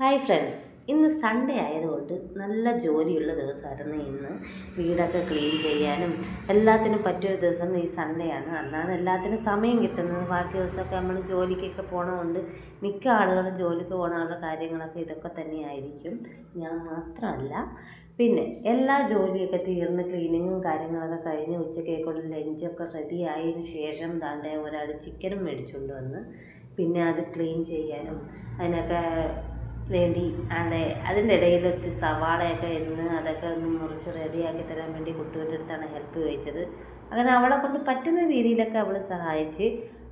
Hi friends, ഇന്ന് Sunday ആയതുകൊണ്ട് നല്ല ജോലിയുള്ള ദിവസമായിരുന്നു ഇന്ന്. വീടൊക്കെ ക്ലീൻ ചെയ്യാനും എല്ലാത്തിനും പറ്റിയൊരു ദിവസം ഈ സൺഡേ ആണ്. അന്നാണ് എല്ലാത്തിനും സമയം കിട്ടുന്നത്. ബാക്കി ദിവസമൊക്കെ നമ്മൾ ജോലിക്കൊക്കെ പോകണമുണ്ട്. മിക്ക ആളുകളും ജോലിക്ക് പോകാനുള്ള കാര്യങ്ങളൊക്കെ ഇതൊക്കെ തന്നെയായിരിക്കും. ഞാൻ മാത്രമല്ല. പിന്നെ എല്ലാ ജോലിയൊക്കെ തീർന്ന് ക്ലീനിങ്ങും കാര്യങ്ങളൊക്കെ കഴിഞ്ഞ് ഉച്ചക്കേക്കുള്ള ലഞ്ചൊക്കെ റെഡി ആയതിനു ശേഷം ദാണ്ടെ ഒരാൾ ചിക്കനും മേടിച്ചുകൊണ്ട് വന്ന് പിന്നെ അത് ക്ലീൻ ചെയ്യാനും അതിനൊക്കെ വേണ്ടി അതിൻ്റെ ഇടയിൽ ഒത്തിരി സവാളയൊക്കെ ഇരുന്ന് അതൊക്കെ ഒന്ന് മുറിച്ച് റെഡിയാക്കി തരാൻ വേണ്ടി കുട്ടികളുടെ അടുത്താണ് ഹെൽപ്പ് ചോദിച്ചത്. അങ്ങനെ അവളെ കൊണ്ട് പറ്റുന്ന രീതിയിലൊക്കെ അവൾ സഹായിച്ച്.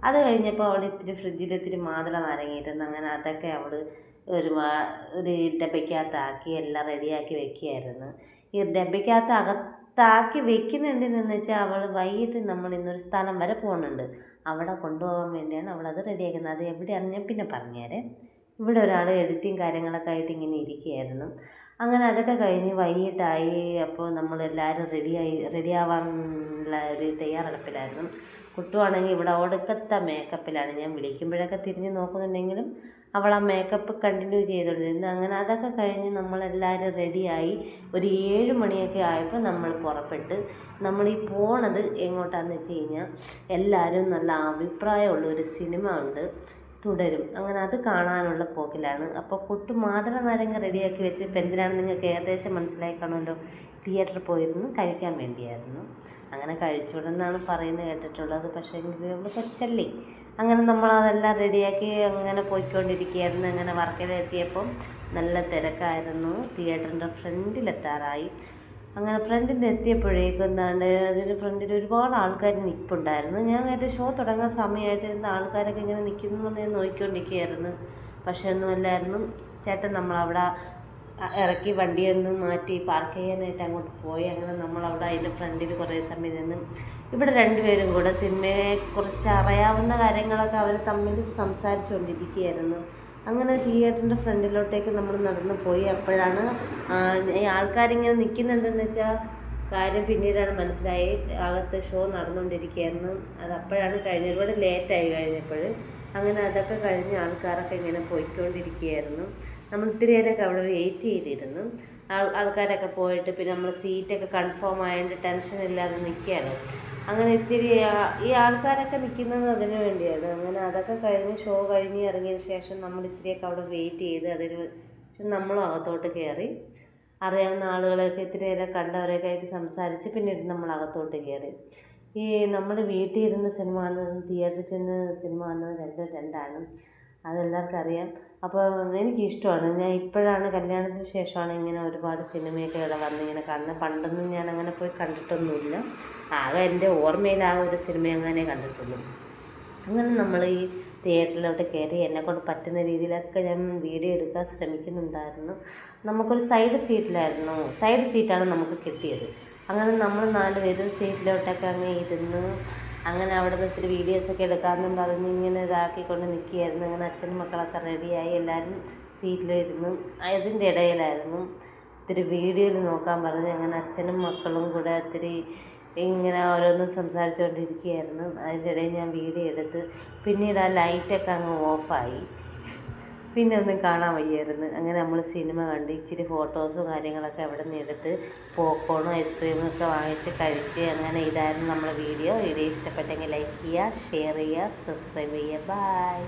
അത് കഴിഞ്ഞപ്പോൾ അവൾ ഫ്രിഡ്ജിൽ ഇത്തിരി മാതള നാരങ്ങയിരുന്നു. അങ്ങനെ അതൊക്കെ അവൾ ഒരു ഡബയ്ക്കകത്താക്കി എല്ലാം റെഡിയാക്കി വെക്കുകയായിരുന്നു. ഈ ഡബയ്ക്കകത്താക്കി വെക്കുന്ന എന്തിനെന്ന് വെച്ചാൽ അവൾ വൈകിട്ട് നമ്മൾ ഇന്നൊരു സ്ഥലം വരെ പോകുന്നുണ്ട്. അവിടെ കൊണ്ടുപോകാൻ വേണ്ടിയാണ് അവളത് റെഡിയാക്കുന്നത്. അത് എവിടെയാണെന്ന് ഞാൻ പിന്നെ പറഞ്ഞുതരാം. ഇവിടെ ഒരാൾ എഡിറ്റിങ് കാര്യങ്ങളൊക്കെ ആയിട്ട് ഇങ്ങനെ ഇരിക്കുകയായിരുന്നു. അങ്ങനെ അതൊക്കെ കഴിഞ്ഞ് വൈകിട്ടായി. അപ്പോൾ നമ്മളെല്ലാവരും റെഡിയാവാനുള്ള ഒരു തയ്യാറെടുപ്പിലായിരുന്നു. കുട്ടുവാണെങ്കിൽ ഇവിടെ ഒടുക്കത്തെ മേക്കപ്പിലാണ്. ഞാൻ വിളിക്കുമ്പോഴൊക്കെ തിരിഞ്ഞ് നോക്കുന്നുണ്ടെങ്കിലും അവൾ ആ മേക്കപ്പ് കണ്ടിന്യൂ ചെയ്തുകൊണ്ടിരുന്നു. അങ്ങനെ അതൊക്കെ കഴിഞ്ഞ് നമ്മളെല്ലാവരും റെഡിയായി. ഒരു 7 മണിയൊക്കെ ആയപ്പോൾ നമ്മൾ പുറപ്പെട്ട്. നമ്മൾ ഈ പോണത് എങ്ങോട്ടാണെന്ന് വെച്ച് കഴിഞ്ഞാൽ, എല്ലാവരും നല്ല അഭിപ്രായമുള്ളൊരു സിനിമ ഉണ്ട്, തുടരും. അങ്ങനെ അത് കാണാനുള്ള പോക്കിലാണ്. അപ്പോൾ കുട്ടു മാതള നാരങ്ങ റെഡിയാക്കി വെച്ച് ഇപ്പം എന്തിനാണ് നിങ്ങൾക്ക് ഏകദേശം മനസ്സിലായി കാണുമല്ലോ. തിയേറ്ററിൽ പോയിരുന്നു കഴിക്കാൻ വേണ്ടിയായിരുന്നു. അങ്ങനെ കഴിച്ചുകൊണ്ടെന്നാണ് പറയുന്നത് കേട്ടിട്ടുള്ളത്. പക്ഷേ എങ്കിൽ നമ്മൾ കൊച്ചല്ലേ. അങ്ങനെ നമ്മളതെല്ലാം റെഡിയാക്കി അങ്ങനെ പോയിക്കൊണ്ടിരിക്കുകയായിരുന്നു. അങ്ങനെ വർക്കലെത്തിയപ്പം നല്ല തിരക്കായിരുന്നു. തിയേറ്ററിൻ്റെ ഫ്രണ്ടിലെത്താറായി. അങ്ങനെ ഫ്രണ്ടിൽ എത്തിയപ്പോഴേക്കും എന്താണ്ട് അതിന് ഫ്രണ്ടിൽ ഒരുപാട് ആൾക്കാർ നിൽപ്പുണ്ടായിരുന്നു. ഞാൻ എൻ്റെ ഷോ തുടങ്ങാൻ സമയമായിട്ട് ഇരുന്ന ആൾക്കാരൊക്കെ ഇങ്ങനെ നിൽക്കുന്നു എന്ന് ഞാൻ നോക്കിക്കൊണ്ടിരിക്കുകയായിരുന്നു. പക്ഷേ ഒന്നുമല്ലായിരുന്നു. ചേട്ടൻ നമ്മളവിടെ ഇറക്കി വണ്ടിയൊന്നും മാറ്റി പാർക്ക് ചെയ്യാനായിട്ട് അങ്ങോട്ട് പോയി. അങ്ങനെ നമ്മളവിടെ അതിൻ്റെ ഫ്രണ്ടിൽ കുറേ സമയം നിന്ന്. ഇവിടെ രണ്ടുപേരും കൂടെ സിനിമയെക്കുറിച്ച് അറിയാവുന്ന കാര്യങ്ങളൊക്കെ അവർ തമ്മിൽ സംസാരിച്ചുകൊണ്ടിരിക്കുകയായിരുന്നു. അങ്ങനെ തിയേറ്ററിൻ്റെ ഫ്രണ്ടിലോട്ടേക്ക് നമ്മൾ നടന്നു പോയി. അപ്പോഴാണ് ഈ ആൾക്കാരിങ്ങനെ നിൽക്കുന്നത് എന്തെന്ന് വെച്ചാൽ കാര്യം പിന്നീടാണ് മനസ്സിലായി. അകത്ത് ഷോ നടന്നുകൊണ്ടിരിക്കുകയായിരുന്നു. അത് അപ്പോഴാണ് കഴിഞ്ഞത്. ഒരുപാട് ലേറ്റായി കഴിഞ്ഞപ്പോൾ. അങ്ങനെ അതൊക്കെ കഴിഞ്ഞ് ആൾക്കാരൊക്കെ ഇങ്ങനെ പോയിക്കൊണ്ടിരിക്കുകയായിരുന്നു. നമ്മൾ ഇത്തിരി നേരമൊക്കെ അവിടെ വെയിറ്റ് ചെയ്തിരുന്നു. ആൾക്കാരൊക്കെ പോയിട്ട് പിന്നെ നമ്മൾ സീറ്റൊക്കെ കൺഫേം ആയതിൻ്റെ ടെൻഷൻ ഇല്ലാതെ നിൽക്കുകയാണ്. അങ്ങനെ ഇത്തിരി ഈ ആൾക്കാരൊക്കെ നിൽക്കുന്നത് അതിനു വേണ്ടിയാണ്. അങ്ങനെ അതൊക്കെ കഴിഞ്ഞ് ഷോ കഴിഞ്ഞ് ഇറങ്ങിയതിന് ശേഷം നമ്മൾ ഇത്തിരിയൊക്കെ അവിടെ വെയിറ്റ് ചെയ്ത് അതിന് ശേഷം നമ്മളും അകത്തോട്ട് കയറി. അറിയാവുന്ന ആളുകളെയൊക്കെ ഇത്തിരി നേരം കണ്ടവരെയൊക്കെ ആയിട്ട് സംസാരിച്ച് പിന്നീട് നമ്മൾ അകത്തോട്ട് കയറി. ഈ നമ്മൾ വീട്ടിൽ ഇരുന്ന് സിനിമ കാണുന്നതും തിയേറ്ററിൽ ചെന്ന് സിനിമ കാണുന്നതും രണ്ടാണ്. അതെല്ലാവർക്കും അറിയാം. അപ്പോൾ എനിക്കിഷ്ടമാണ്. ഞാൻ ഇപ്പോഴാണ് കല്യാണത്തിന് ശേഷമാണ് ഇങ്ങനെ ഒരുപാട് സിനിമയൊക്കെ ഇവിടെ വന്നിങ്ങനെ കാണുന്നത്. പണ്ടൊന്നും ഞാൻ അങ്ങനെ പോയി കണ്ടിട്ടൊന്നുമില്ല. ആകെ എൻ്റെ ഓർമ്മയിൽ ആ ഒരു സിനിമ അങ്ങനെ കണ്ടിട്ടുള്ളൂ. അങ്ങനെ നമ്മൾ ഈ തിയേറ്ററിലോട്ട് കയറി. എന്നെക്കൊണ്ട് പറ്റുന്ന രീതിയിലൊക്കെ ഞാൻ വീഡിയോ എടുക്കാൻ ശ്രമിക്കുന്നുണ്ടായിരുന്നു. നമുക്കൊരു സൈഡ് സീറ്റാണ് നമുക്ക് കിട്ടിയത്. അങ്ങനെ നമ്മൾ 4 പേരും സീറ്റിലോട്ടൊക്കെ അങ്ങ് ഇരുന്ന് അങ്ങനെ അവിടെ നിന്ന് ഇത്തിരി വീഡിയോസൊക്കെ എടുക്കാമെന്നും പറഞ്ഞ് ഇങ്ങനെ ഇതാക്കിക്കൊണ്ട് നിൽക്കുകയായിരുന്നു. അങ്ങനെ അച്ഛനും മക്കളൊക്കെ റെഡിയായി എല്ലാവരും സീറ്റിലിരുന്നു. അതിൻ്റെ ഇടയിലായിരുന്നു ഇത്തിരി വീഡിയോയിൽ നോക്കാൻ പറഞ്ഞ്. അങ്ങനെ അച്ഛനും മക്കളും കൂടെ ഇത്തിരി ഇങ്ങനെ ഓരോന്നും സംസാരിച്ചുകൊണ്ടിരിക്കുകയായിരുന്നു. അതിൻ്റെ ഇടയിൽ ഞാൻ വീഡിയോ എടുത്ത്. പിന്നീട് ആ ലൈറ്റൊക്കെ അങ്ങ് ഓഫായി. പിന്നെ ഒന്നും കാണാൻ വയ്യായിരുന്നു. അങ്ങനെ നമ്മൾ സിനിമ കണ്ട് ഇച്ചിരി ഫോട്ടോസും കാര്യങ്ങളൊക്കെ അവിടെ നിന്ന് എടുത്ത് പോപ്കോണും ഐസ്ക്രീമും ഒക്കെ വാങ്ങിച്ച് കഴിച്ച്. അങ്ങനെ ഇതായിരുന്നു നമ്മുടെ വീഡിയോ. ഇഷ്ടപ്പെട്ടെങ്കിൽ ലൈക്ക് ചെയ്യുക, ഷെയർ ചെയ്യുക, സബ്സ്ക്രൈബ് ചെയ്യുക. ബൈ.